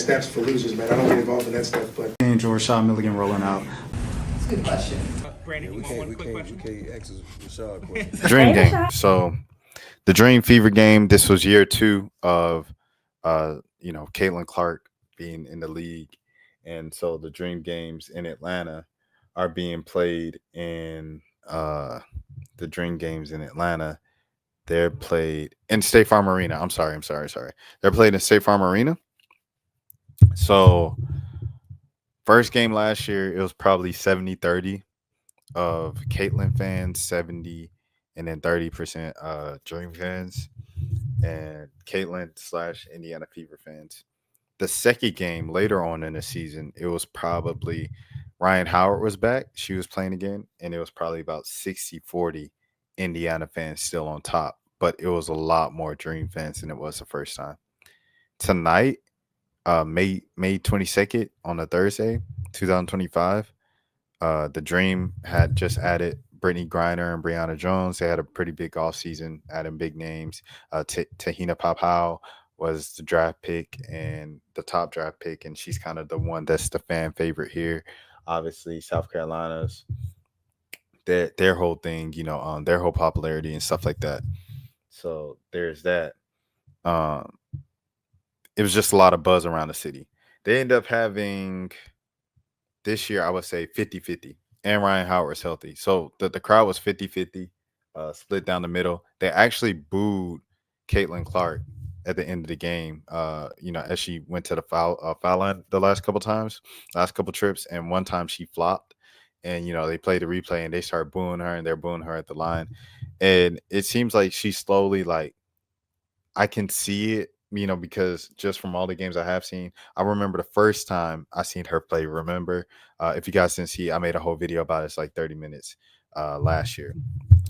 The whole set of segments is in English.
steps for losers, man. I don't get involved in that stuff, but. And Rashad Milligan rolling out. That's a good question. Brandon, We you want one quick can't question? ask Rashad a question. Dream game. So the Dream Fever game. This was year 2 of, Caitlin Clark being in the league, and so the Dream games in Atlanta are being played in the Dream games in Atlanta. They're played in State Farm Arena. I'm sorry. They're played in State Farm Arena. So first game last year, it was probably 70-30 of Caitlin fans, 70, and then 30% Dream fans, and Caitlin/Indiana Fever fans. The second game later on in the season, it was probably Ryan Howard was back. She was playing again, and it was probably about 60-40 Indiana fans still on top. But it was a lot more Dream fans than it was the first time. Tonight, May 22nd on a Thursday, 2025. The Dream had just added Brittany Griner and Brianna Jones. They had a pretty big offseason, adding big names. Tahina Papau was the draft pick and the top draft pick, and she's kind of the one that's the fan favorite here. Obviously, South Carolina's their whole thing, their whole popularity and stuff like that. So there's that. It was just a lot of buzz around the city. They end up having this year, I would say 50-50, and Ryan Howard was healthy. So the crowd was 50-50, split down the middle. They actually booed Caitlin Clark at the end of the game, as she went to the foul line the last couple trips, and one time she flopped. And, they played the replay and they started booing her, and they're booing her at the line. And it seems like she's slowly, like, I can see it, because just from all the games I have seen, I remember the first time I seen her play. Remember, if you guys didn't see, I made a whole video about it. It's like 30 minutes last year.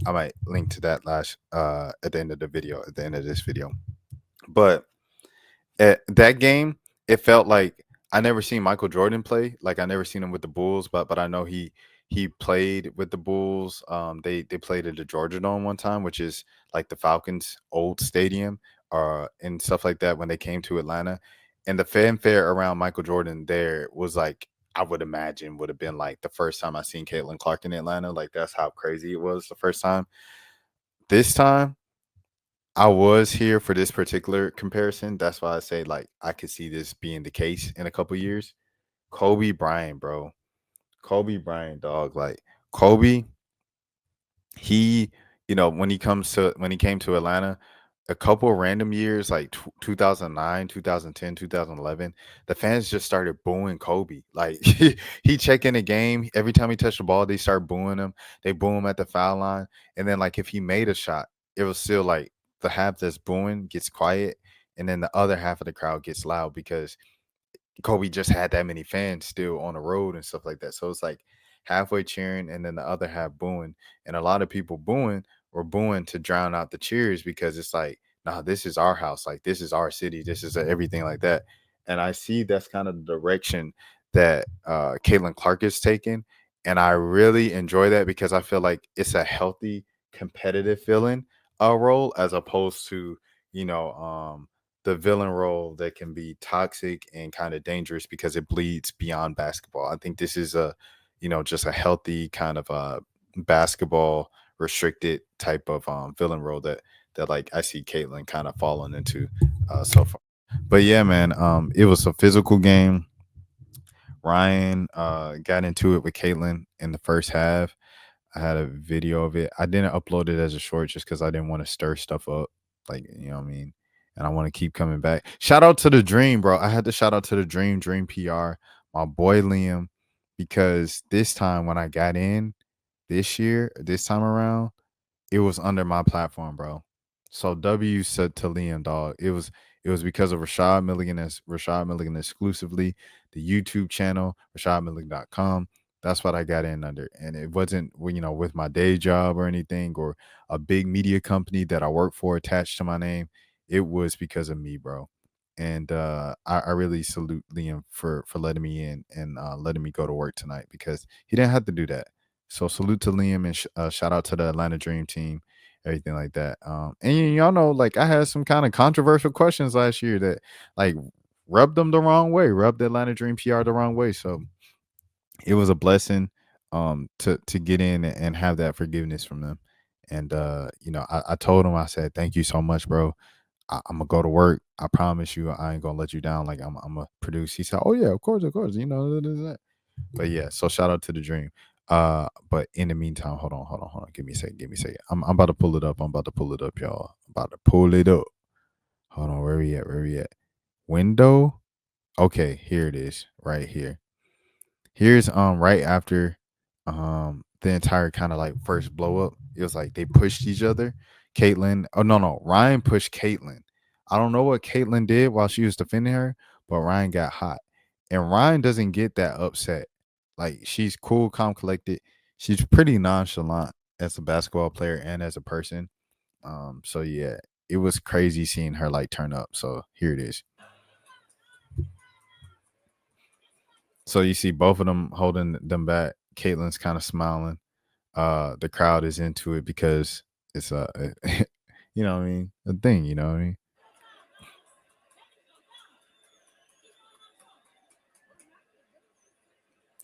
I might link to that at the end of this video. But at that game, it felt like I never seen Michael Jordan play. Like, I never seen him with the Bulls, but I know he played with the Bulls. They played at the Georgia Dome one time, which is like the Falcons' old stadium, and stuff like that when they came to Atlanta. And the fanfare around Michael Jordan there was like, I would imagine would have been like the first time I seen Caitlin Clark in Atlanta. Like, that's how crazy it was the first time. This time, I was here for this particular comparison. That's why I say, like, I could see this being the case in a couple years. Kobe Bryant, bro. Kobe Bryant, dog. Like, Kobe, he, when he came to Atlanta, a couple of random years, like 2009, 2010, 2011, the fans just started booing Kobe. Like, he check in a game, every time he touched the ball, they start booing him. They boo him at the foul line. And then, like, if he made a shot, it was still like the half that's booing gets quiet, and then the other half of the crowd gets loud because Kobe just had that many fans still on the road and stuff like that. So it's like halfway cheering and then the other half booing. And a lot of people were booing to drown out the cheers because it's like, nah, this is our house. Like, this is our city. This is everything like that. And I see that's kind of the direction that Caitlin Clark is taking. And I really enjoy that because I feel like it's a healthy, competitive feeling role as opposed to, the villain role that can be toxic and kind of dangerous because it bleeds beyond basketball. I think this is just a healthy kind of basketball restricted type of villain role that like I see Caitlin kind of falling into so far. But yeah, man, it was a physical game. Ryan got into it with Caitlin in the first half. I had a video of it. I didn't upload it as a short just because I didn't want to stir stuff up. Like, you know what I mean? And I want to keep coming back. Shout out to the Dream, bro. I had to shout out to the Dream PR, my boy Liam, because this time when I got in this time around, it was under my platform, bro. So W said to Liam, dog. It was because of Rashad Milligan exclusively, the YouTube channel, rashadmilligan.com. That's what I got in under. And it wasn't, with my day job or anything or a big media company that I work for attached to my name. It was because of me, bro. And I really salute Liam for letting me in and letting me go to work tonight because he didn't have to do that. So salute to Liam and shout out to the Atlanta Dream team, everything like that. And y'all know, like, I had some kind of controversial questions last year that, like, rubbed them the wrong way, rubbed Atlanta Dream PR the wrong way. So it was a blessing to get in and have that forgiveness from them. And I told him, I said, thank you so much, bro. I'm gonna go to work. I promise you, I ain't gonna let you down. Like I'm gonna produce. He said, "Oh yeah, of course, of course." That. But yeah, so shout out to the dream. But in the meantime, hold on. Give me a second. I'm about to pull it up. I'm about to pull it up, y'all. I'm about to pull it up. Hold on, where we at? Where we at? Window. Okay, here it is, right here. Here's right after the entire kind of like first blow up. It was like they pushed each other. Caitlyn, oh no, Ryan pushed Caitlyn. I don't know what Caitlyn did while she was defending her, but Ryan got hot. And Ryan doesn't get that upset. Like she's cool, calm, collected. She's pretty nonchalant as a basketball player and as a person. So yeah, it was crazy seeing her like turn up. So here it is. So you see both of them holding them back. Caitlyn's kind of smiling. The crowd is into it because it's you know what I mean, a thing, you know what I mean.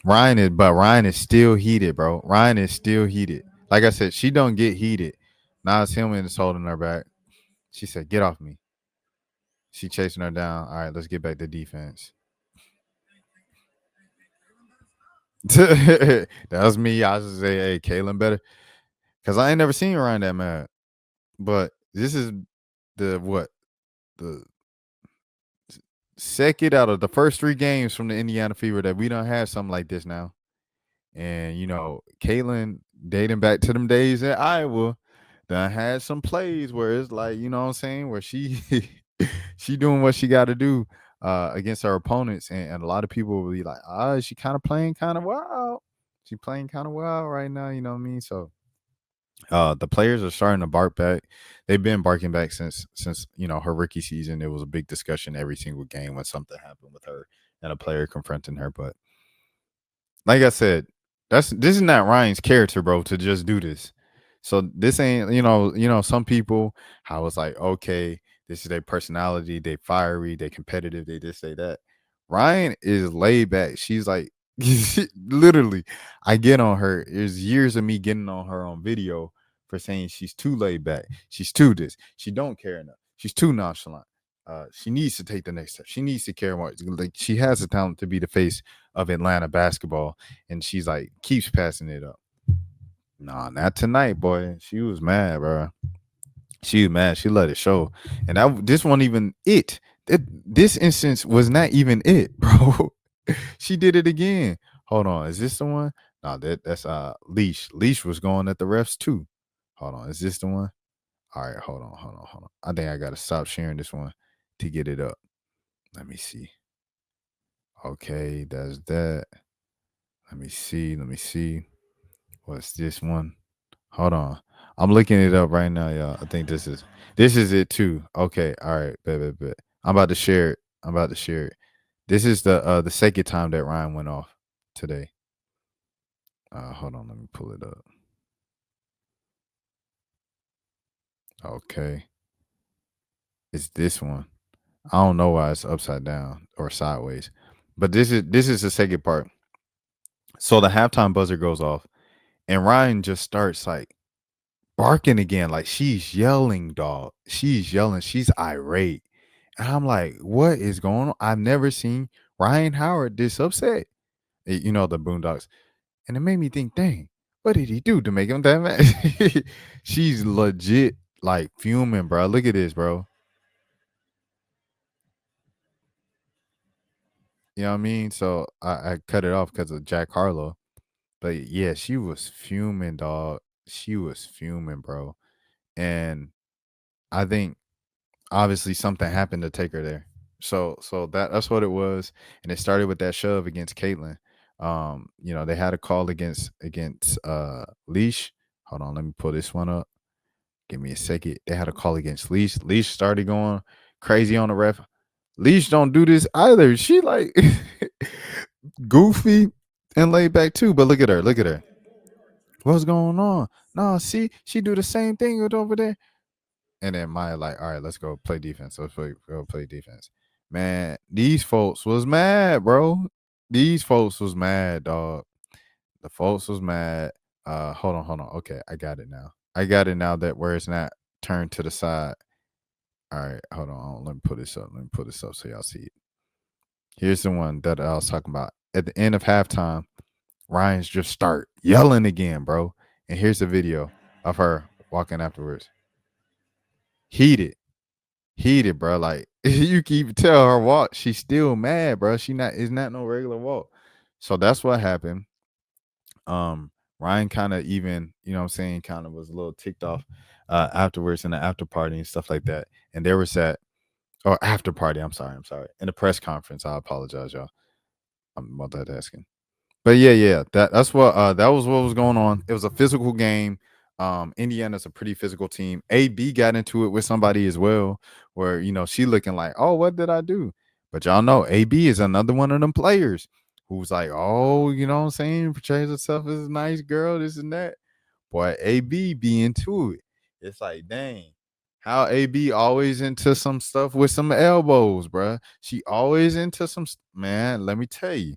Ryan is still heated, bro. Ryan is still heated. Like I said, she don't get heated. Nas Hillman is holding her back. She said, "Get off me." She chasing her down. All right, let's get back to defense. That was me. I was just say, "Hey, Kaylin better," because I ain't never seen Ryan that mad. But this is the what the second out of the first 3 games from the Indiana Fever that we don't have something like this now. And Caitlin dating back to them days at Iowa, done had some plays where it's like, you know what I'm saying, where she she doing what she got to do against her opponents, and a lot of people will be like, she kind of playing kind of wild. She playing kind of wild right now, you know what I mean? So the players are starting to bark back. They've been barking back since her rookie season. It was a big discussion every single game when something happened with her and a player confronting her. But like I said, this is not Ryan's character, bro, to just do this. So this ain't, some people how it's like, okay, this is their personality, they fiery, they competitive, they this, they that. Ryan is laid back. She's like literally, I get on her. There's years of me getting on her on video for saying she's too laid back. She's too this. She don't care enough. She's too nonchalant. She needs to take the next step. She needs to care more. Like she has the talent to be the face of Atlanta basketball, and she's like keeps passing it up. Nah, not tonight, boy. She was mad, bro. She was mad. She let it show, and this wasn't even it. This instance was not even it, bro. She did it again. Hold on, is this the one? No, that's Leash. Leash was going at the refs too. Hold on, is this the one? All right, hold on. I think I gotta stop sharing this one to get it up. Let me see. Okay, that's that. Let me see. What's this one? Hold on. I'm looking it up right now, y'all. I think this is it too. Okay, all right, bet. I'm about to share it. This is the second time that Ryan went off today. Hold on, let me pull it up. Okay. It's this one. I don't know why it's upside down or sideways. But this is the second part. So the halftime buzzer goes off and Ryan just starts like barking again. Like she's yelling, dog. She's yelling. She's irate. And I'm like, what is going on? I've never seen Ryan Howard this upset. The Boondocks. And it made me think, dang, what did he do to make him that mad? She's legit like fuming, bro. Look at this, bro. You know what I mean? So I cut it off because of Jack Harlow. But yeah, she was fuming, dog. She was fuming, bro. And I think obviously something happened to take her there. So that's what it was. And it started with that shove against Caitlyn. They had a call against Leash. Hold on, let me pull this one up. Give me a second. They had a call against Leash. Leash started going crazy on the ref. Leash don't do this either. She like goofy and laid back too. But look at her. Look at her. What's going on? No, see, she do the same thing with over there. And then Maya like, all right, let's go play defense. Go play defense. Man, these folks was mad, bro. These folks was mad, dog. The folks was mad. Hold on. Okay, I got it now. I got it now that where it's not turned to the side. All right, hold on. Let me put this up. Let me put this up so y'all see it. Here's the one that I was talking about. At the end of halftime, Ryan's just start yelling again, bro. And here's the video of her walking afterwards. Heated. Heated, bro. Like you keep tell her walk, she's still mad, bro. She not it's not no regular walk. So that's what happened. Ryan kind of even, you know what I'm saying, kind of was a little ticked off afterwards in the after party and stuff like that. And there was that or after party, I'm sorry. In the press conference, I apologize, y'all. I'm multitasking. But yeah, that's what that was what was going on. It was a physical game. Indiana's a pretty physical team. AB got into it with somebody as well, where she looking like, oh, what did I do? But y'all know AB is another one of them players who's like, oh, you know what I'm saying, portrays herself as a nice girl, this and that. Boy, AB be into it. It's like, dang, how AB always into some stuff with some elbows, bruh. She always into some man. Let me tell you.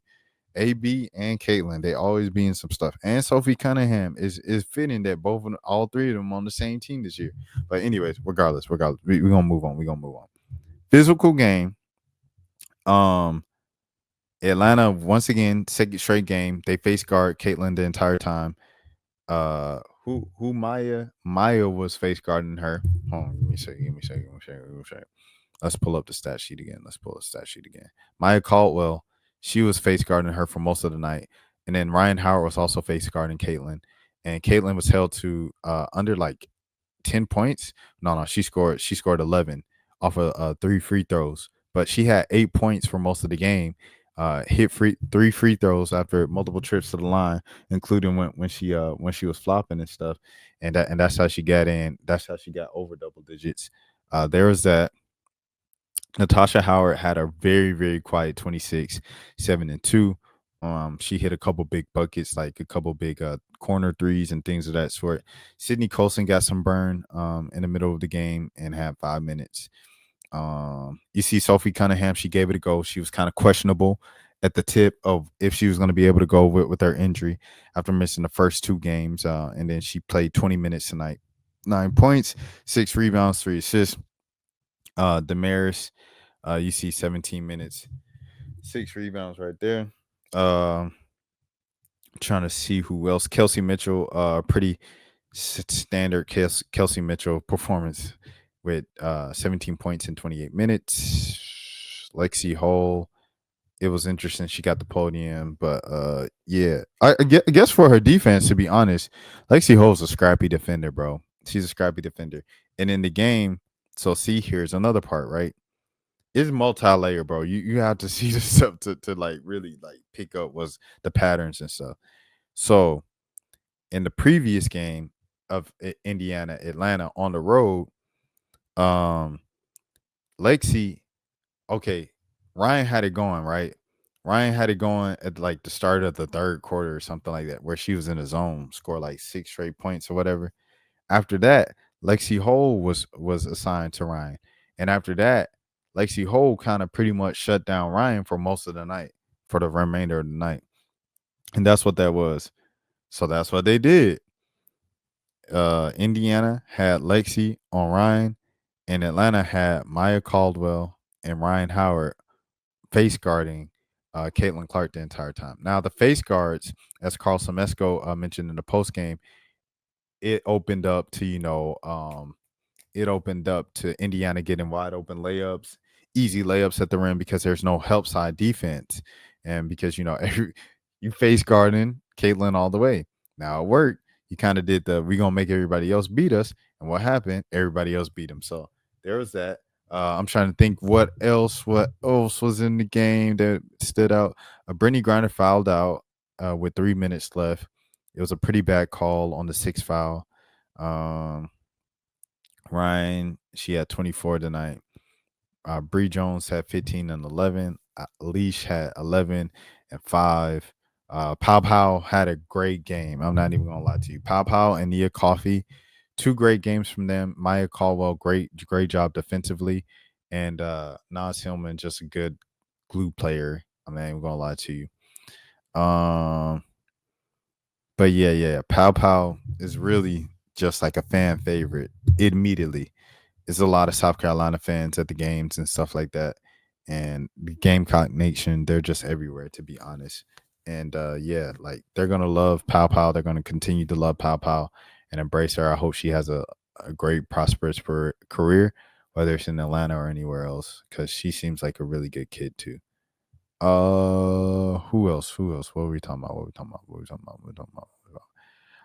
AB and Caitlyn, they always be in some stuff. And Sophie Cunningham is fitting that all three of them on the same team this year. But anyways, regardless, we're gonna move on. We're gonna move on. Physical game. Um Atlanta once again, second straight game. They face guard Caitlyn the entire time. Who Maya was face guarding her. Hold on, give me a second. Let's pull up the stat sheet again. Maya Caldwell, she was face guarding her for most of the night. And then Ryan Howard was also face guarding Caitlyn. And Caitlyn was held to under like 10 points. No, she scored 11 off of 3 free throws. But she had 8 points for most of the game. Hit 3 free throws after multiple trips to the line, including when she was flopping and stuff. And that's how she got in. That's how she got over double digits. There was that. Natasha Howard had a very, very quiet 26, 7 and 2. She hit a couple big buckets, like a couple big corner threes and things of that sort. Sydney Colson got some burn in the middle of the game and had 5 minutes. You see Sophie Cunningham, she gave it a go. She was kind of questionable at the tip of if she was going to be able to go with her injury after missing the first 2 games. And then she played 20 minutes tonight. 9 points, 6 rebounds, 3 assists. Damaris, you see 17 minutes, 6 rebounds right there. Trying to see who else. Kelsey Mitchell, pretty standard Kelsey Mitchell performance with 17 points in 28 minutes. Lexi Hole, it was interesting. She got the podium, but yeah, I guess for her defense, to be honest, Lexi Hole's a scrappy defender, bro. She's a scrappy defender. And in the game, so see, here's another part, right? It's multi-layer, bro. You have to see this stuff to like really like pick up was the patterns and stuff. So in the previous game of Indiana Atlanta on the road, um Lexi, okay, Ryan had it going, right? Ryan had it going at like the start of the third quarter or something like that, where she was in the zone, scored like 6 straight points or whatever. After that, Lexi Hole was assigned to Ryan. And after that, Lexi Hole kind of pretty much shut down Ryan for most of the night, for the remainder of the night. And that's what that was. So that's what they did. Indiana had Lexi on Ryan, and Atlanta had Maya Caldwell and Ryan Howard face guarding Caitlin Clark the entire time. Now, the face guards, as Carl Semesco mentioned in the post game, it opened up to Indiana getting wide open layups, easy layups at the rim because there's no help side defense, and because you face guarding Caitlin all the way. Now it worked. You kind of did the we gonna make everybody else beat us, and what happened? Everybody else beat them. So there was that. I'm trying to think what else was in the game that stood out. Brittany Griner fouled out with 3 minutes left. It was a pretty bad call on the 6th foul. Ryan, she had 24 tonight. Bree Jones had 15 and 11. Leash had 11 and 5. Pow Pow had a great game. I'm not even gonna lie to you. Pow Pow and Nia Coffey, 2 great games from them. Maya Caldwell, great job defensively, And Nas Hillman, just a good glue player. I mean, I ain't gonna lie to you. But yeah. Pow Pow is really just like a fan favorite immediately. There's a lot of South Carolina fans at the games and stuff like that. And the Gamecock Nation, they're just everywhere, to be honest. And yeah, like they're gonna love Pow Pow. They're gonna continue to love Pow Pow and embrace her. I hope she has a great, prosperous career, whether it's in Atlanta or anywhere else, because she seems like a really good kid too. Who else? Who else? What were we talking about?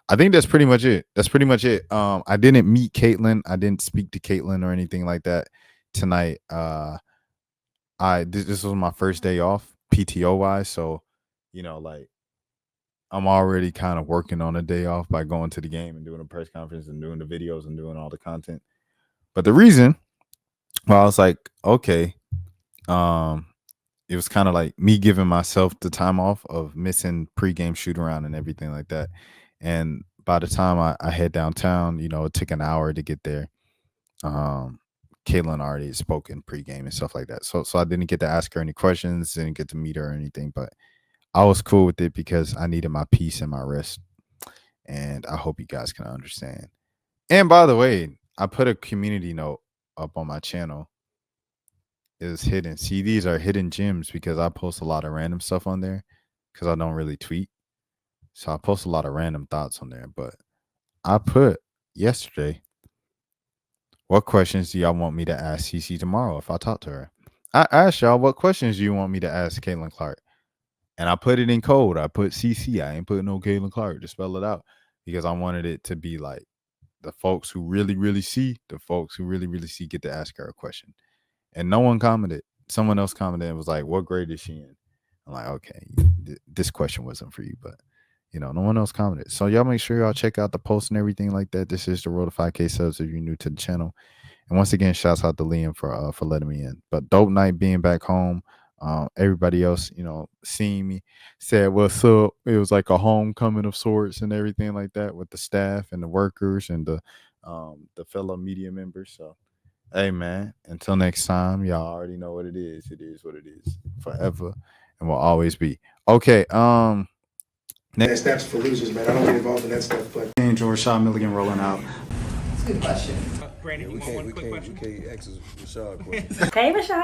I think that's pretty much it. I didn't meet Caitlin. I didn't speak to Caitlin or anything like that tonight. This was my first day off PTO wise, so like I'm already kind of working on a day off by going to the game and doing a press conference and doing the videos and doing all the content. But the reason, I was like, okay, it was kind of like me giving myself the time off of missing pregame shoot around and everything like that. And by the time I head downtown, it took an hour to get there. Caitlin already had spoken pregame and stuff like that. So I didn't get to ask her any questions, didn't get to meet her or anything, but I was cool with it because I needed my peace and my rest. And I hope you guys can understand. And by the way, I put a community note up on my channel. Is hidden. See, these are hidden gems because I post a lot of random stuff on there because I don't really tweet. So I post a lot of random thoughts on there. But I put yesterday, what questions do y'all want me to ask CC tomorrow if I talk to her? I asked y'all, what questions do you want me to ask Caitlin Clark? And I put it in code. I put CC. I ain't putting no Caitlin Clark to spell it out because I wanted it to be like the folks who really, really see, get to ask her a question. And no one commented. Someone else commented and was like, what grade is she in? I'm like, okay, this question wasn't for you, but no one else commented. So y'all make sure y'all check out the post and everything like that. This is the road to 5K subs if you're new to the channel. And once again, shouts out to Liam for letting me in. But dope night being back home. Everybody else, seeing me said, what's up? It was like a homecoming of sorts and everything like that with the staff and the workers and the fellow media members. So hey man, until next time, y'all already know what it is. It is what it is forever and will always be. Okay, Next steps for losers, man. I don't get involved in that stuff, but Angel Rashad Milligan rolling out. That's a good question. Brandon, you want one quick question? We can't ask Rashad a question. Hey, Rashad.